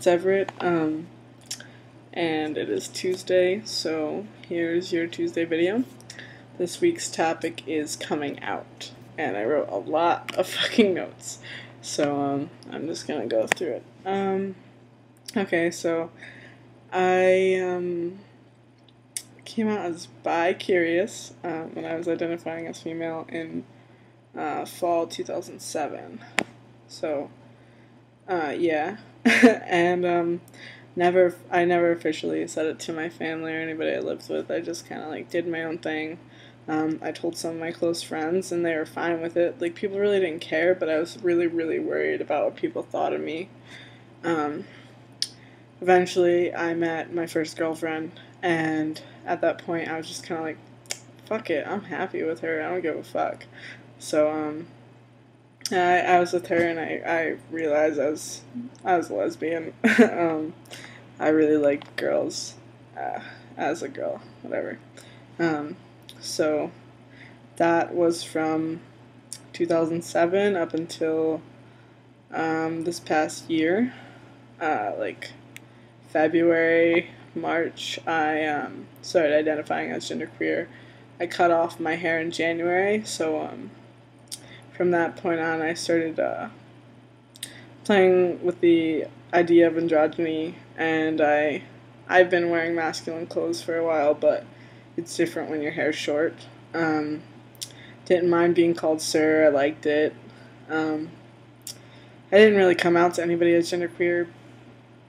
it's Everett, and it is Tuesday, so here's your Tuesday video. This week's topic is coming out, and I wrote a lot of fucking notes, so I'm just gonna go through it. Okay, so I came out as bi-curious when I was identifying as female in fall 2007. So, yeah, and I never officially said it to my family or anybody I lived with. I just kind of like did my own thing. I told some of my close friends, and they were fine with it. Like, people really didn't care, but I was really, really worried about what people thought of me. Eventually, I met my first girlfriend, and at that point, I was just kind of like, fuck it, I'm happy with her. I don't give a fuck. So, I was with her, and I realized I was a lesbian. I really liked girls as a girl, whatever. So that was from 2007 up until this past year, like February, March. I started identifying as genderqueer. I cut off my hair in January, so from that point on, I started playing with the idea of androgyny, and I've been wearing masculine clothes for a while, but it's different when your hair's short. Didn't mind being called sir. I liked it. I didn't really come out to anybody as genderqueer,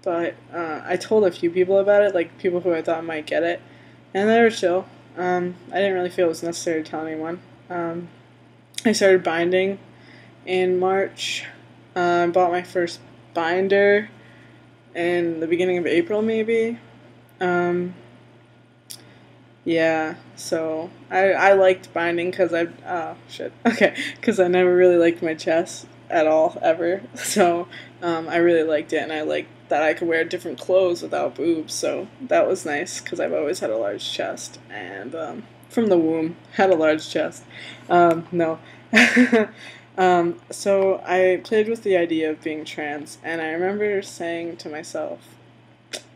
but I told a few people about it, like people who I thought might get it, and they were chill. I didn't really feel it was necessary to tell anyone. I started binding in March. I bought my first binder in the beginning of April, maybe. Yeah, so I liked binding because because I never really liked my chest at all, ever. So I really liked it, and I liked that I could wear different clothes without boobs, so that was nice because I've always had a large chest, and from the womb, had a large chest. No. So I played with the idea of being trans, and I remember saying to myself,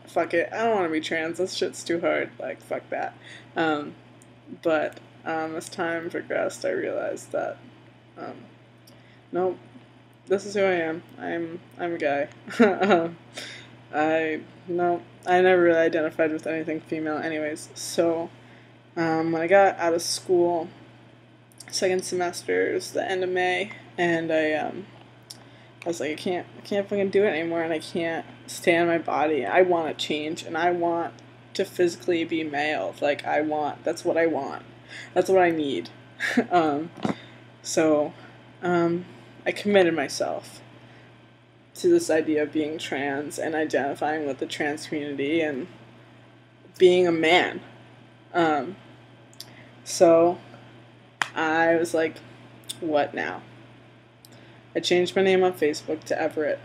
fuck it, I don't want to be trans, this shit's too hard, like, fuck that. But as time progressed, I realized that, nope, this is who I am. I'm a guy. I never really identified with anything female anyways, so when I got out of school, second semester, it was the end of May, and I was like, I can't fucking do it anymore, and I can't stay on my body. I want to change, and I want to physically be male. Like, that's what I want. That's what I need. So I committed myself to this idea of being trans and identifying with the trans community and being a man. So I was like, what now? I changed my name on Facebook to Everett.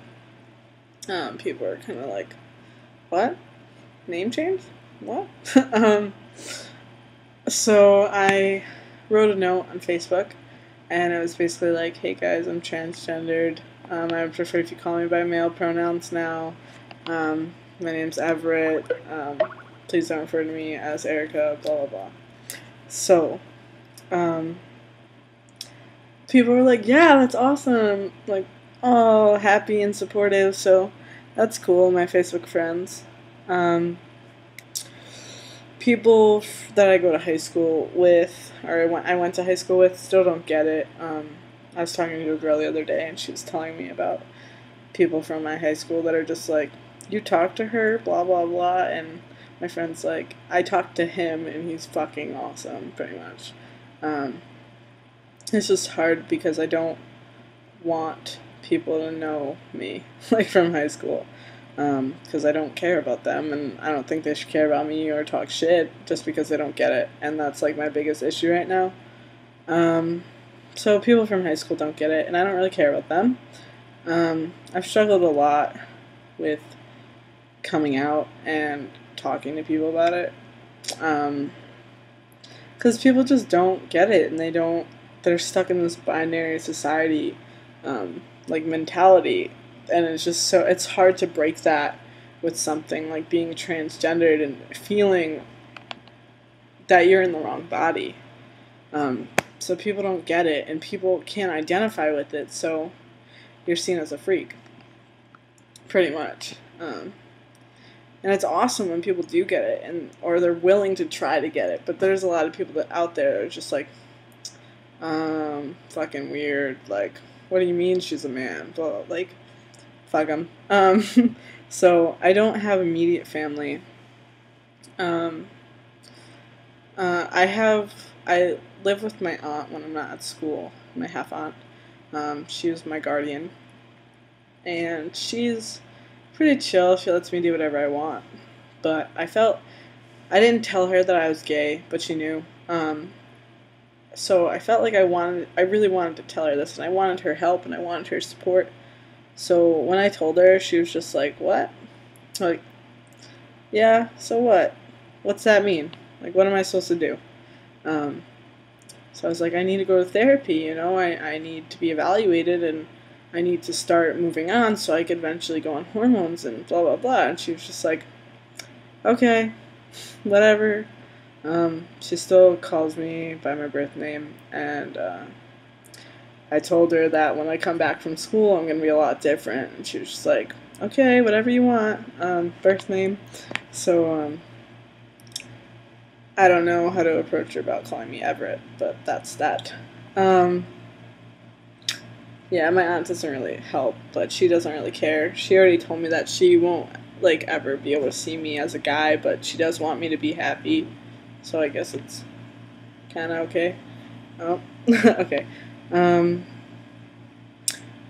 People were kind of like, what? Name change? What? So I wrote a note on Facebook, and it was basically like, hey guys, I'm transgendered. I would prefer if you call me by male pronouns now. My name's Everett. Please don't refer to me as Erica, blah, blah, blah. So, people were like, yeah, that's awesome. Like, oh, happy and supportive, so that's cool, my Facebook friends. People that I go to high school with, or I went to high school with, still don't get it. I was talking to a girl the other day, and she was telling me about people from my high school that are just like, you talk to her, blah, blah, blah, and my friend's like, I talked to him, and he's fucking awesome, pretty much. It's just hard because I don't want people to know me, like, from high school, because I don't care about them, and I don't think they should care about me or talk shit just because they don't get it, and that's, like, my biggest issue right now. So people from high school don't get it, and I don't really care about them. I've struggled a lot with coming out and talking to people about it, because people just don't get it, and they're stuck in this binary society, like, mentality, and it's hard to break that with something like being transgendered and feeling that you're in the wrong body. So people don't get it, and people can't identify with it, so you're seen as a freak, pretty much. And it's awesome when people do get it, or they're willing to try to get it, but there's a lot of people out there that are just like, fucking weird, like, what do you mean she's a man? Blah, like, fuck them. So I don't have immediate family. I live with my aunt when I'm not at school, my half aunt. She was my guardian, and she's pretty chill. She lets me do whatever I want, but I didn't tell her that I was gay, but she knew. So I felt like I really wanted to tell her this, and I wanted her help, and I wanted her support. So when I told her, she was just like, what? Like, yeah, so what? What's that mean? Like, what am I supposed to do? So I was like, I need to go to therapy, I need to be evaluated, and I need to start moving on so I could eventually go on hormones and blah, blah, blah. And she was just like, okay, whatever. She still calls me by my birth name, and I told her that when I come back from school, I'm going to be a lot different. And she was just like, okay, whatever you want, birth name. So, I don't know how to approach her about calling me Everett, but that's that. Yeah, my aunt doesn't really help, but she doesn't really care. She already told me that she won't, like, ever be able to see me as a guy, but she does want me to be happy, so I guess it's kind of okay. Oh, okay.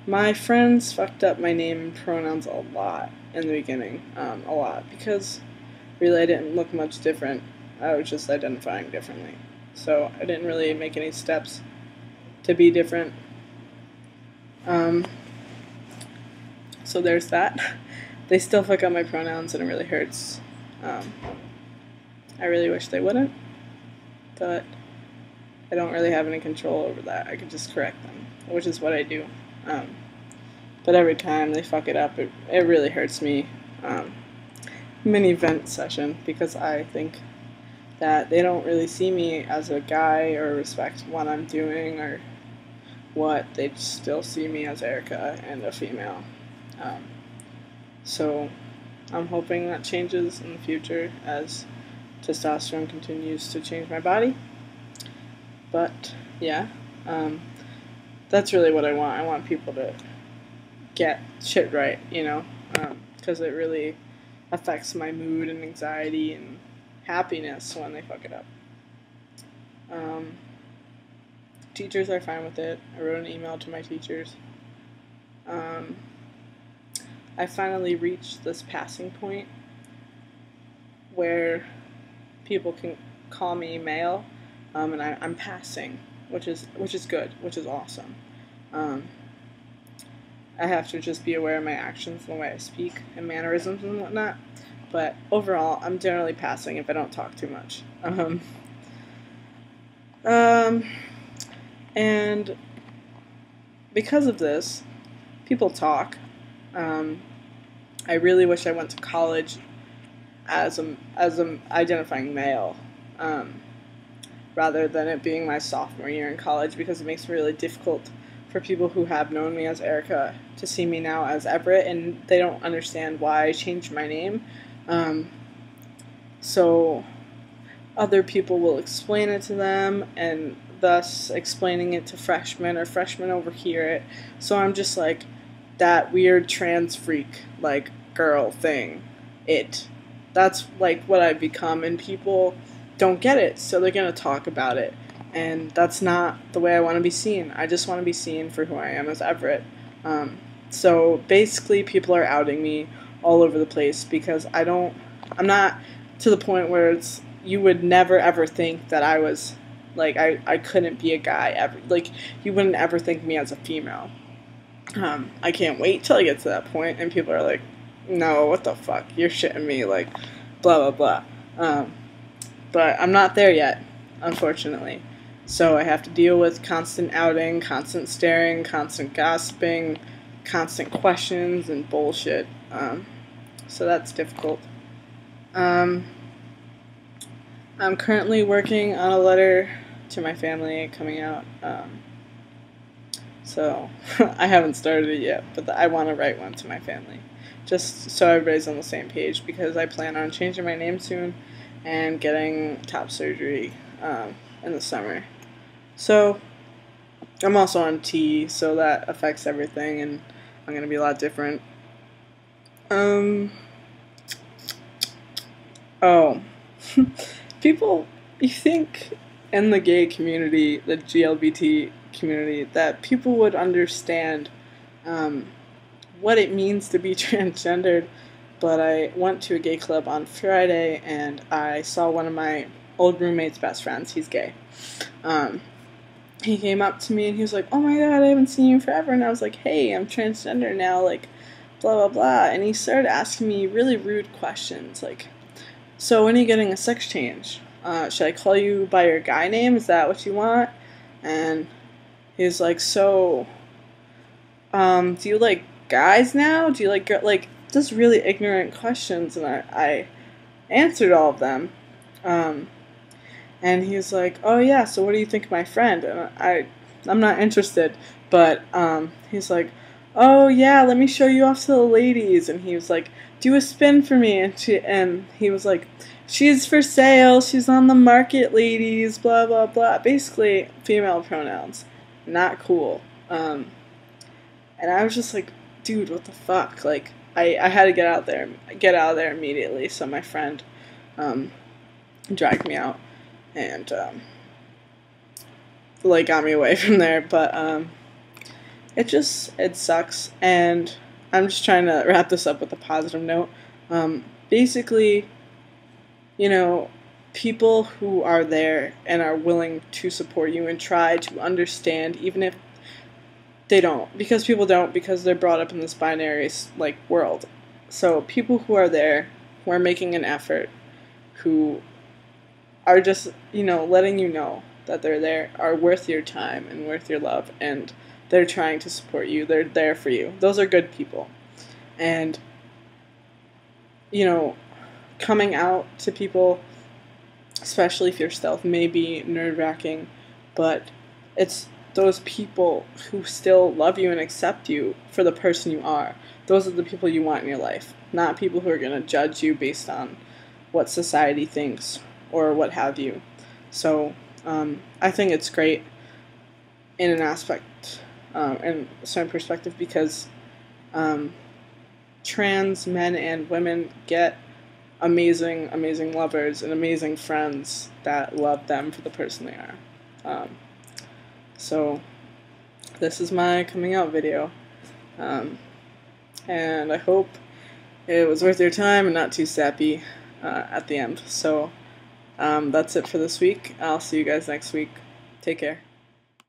My friends fucked up my name and pronouns a lot in the beginning, a lot, because really I didn't look much different. I was just identifying differently. So I didn't really make any steps to be different. So there's that. They still fuck up my pronouns, and it really hurts. I really wish they wouldn't, but I don't really have any control over that. I could just correct them, which is what I do. But every time they fuck it up, it really hurts me. Mini vent session, because I think that they don't really see me as a guy or respect what I'm doing or what. They still see me as Erica and a female. So I'm hoping that changes in the future as testosterone continues to change my body. But yeah, that's really what I want. I want people to get shit right, because it really affects my mood and anxiety and happiness when they fuck it up. Teachers are fine with it. I wrote an email to my teachers. I finally reached this passing point where people can call me male, and I'm passing, which is good, which is awesome. I have to just be aware of my actions and the way I speak and mannerisms and whatnot. But overall, I'm generally passing if I don't talk too much. And because of this, people talk. I really wish I went to college as a identifying male, rather than it being my sophomore year in college, because it makes it really difficult for people who have known me as Erica to see me now as Everett, and they don't understand why I changed my name. So other people will explain it to them, and thus explaining it to freshmen, or freshmen overhear it. So I'm just like that weird trans freak, like, girl thing. That's like what I've become, and people don't get it, so they're gonna talk about it. And that's not the way I want to be seen. I just want to be seen for who I am as Everett. So basically, people are outing me all over the place, because I'm not to the point where you would never ever think that I was, like, I couldn't be a guy ever. Like, you wouldn't ever think me as a female. I can't wait till I get to that point, and people are like, no, what the fuck, you're shitting me, like, blah, blah, blah. But I'm not there yet, unfortunately. So I have to deal with constant outing, constant staring, constant gossiping, constant questions, and bullshit. so that's difficult. I'm currently working on a letter to my family coming out. So I haven't started it yet, but I want to write one to my family, just so everybody's on the same page, because I plan on changing my name soon and getting top surgery in the summer. So I'm also on T, so that affects everything, and I'm gonna be a lot different. Oh, people, you think in the gay community, the GLBT community, that people would understand what it means to be transgendered, but I went to a gay club on Friday and I saw one of my old roommate's best friends. He's gay. He came up to me and he was like, "Oh my god, I haven't seen you forever." And I was like, "Hey, I'm transgender now, like, blah blah blah." And he started asking me really rude questions, like, "So when are you getting a sex change? Should I call you by your guy name? Is that what you want?" And he was like, "So, do you like guys now? Do you like like just really ignorant questions?" And I answered all of them. And he was like, "Oh yeah, so what do you think of my friend?" And I'm not interested, but he's like, "Oh yeah, let me show you off to the ladies." And he was like, "Do a spin for me." And he was like, "She's for sale. She's on the market, ladies." Blah blah blah. Basically, female pronouns, not cool. And I was just like, "Dude, what the fuck?" Like, I had to get out there immediately. So my friend dragged me out and like got me away from there. But it sucks, and I'm just trying to wrap this up with a positive note. Basically, you know, people who are there and are willing to support you and try to understand, even if they don't, because people don't, because they're brought up in this binary like world. So people who are there, who are making an effort, who are just, letting you know that they're there, are worth your time and worth your love, and they're trying to support you. They're there for you. Those are good people. And, coming out to people, especially if you're stealth, may be nerve-wracking, but it's those people who still love you and accept you for the person you are. Those are the people you want in your life, not people who are going to judge you based on what society thinks or what have you. So I think it's great in an aspect, in a certain perspective, because trans men and women get amazing, amazing lovers and amazing friends that love them for the person they are. So this is my coming out video, and I hope it was worth your time and not too sappy at the end. So that's it for this week. I'll see you guys next week. Take care.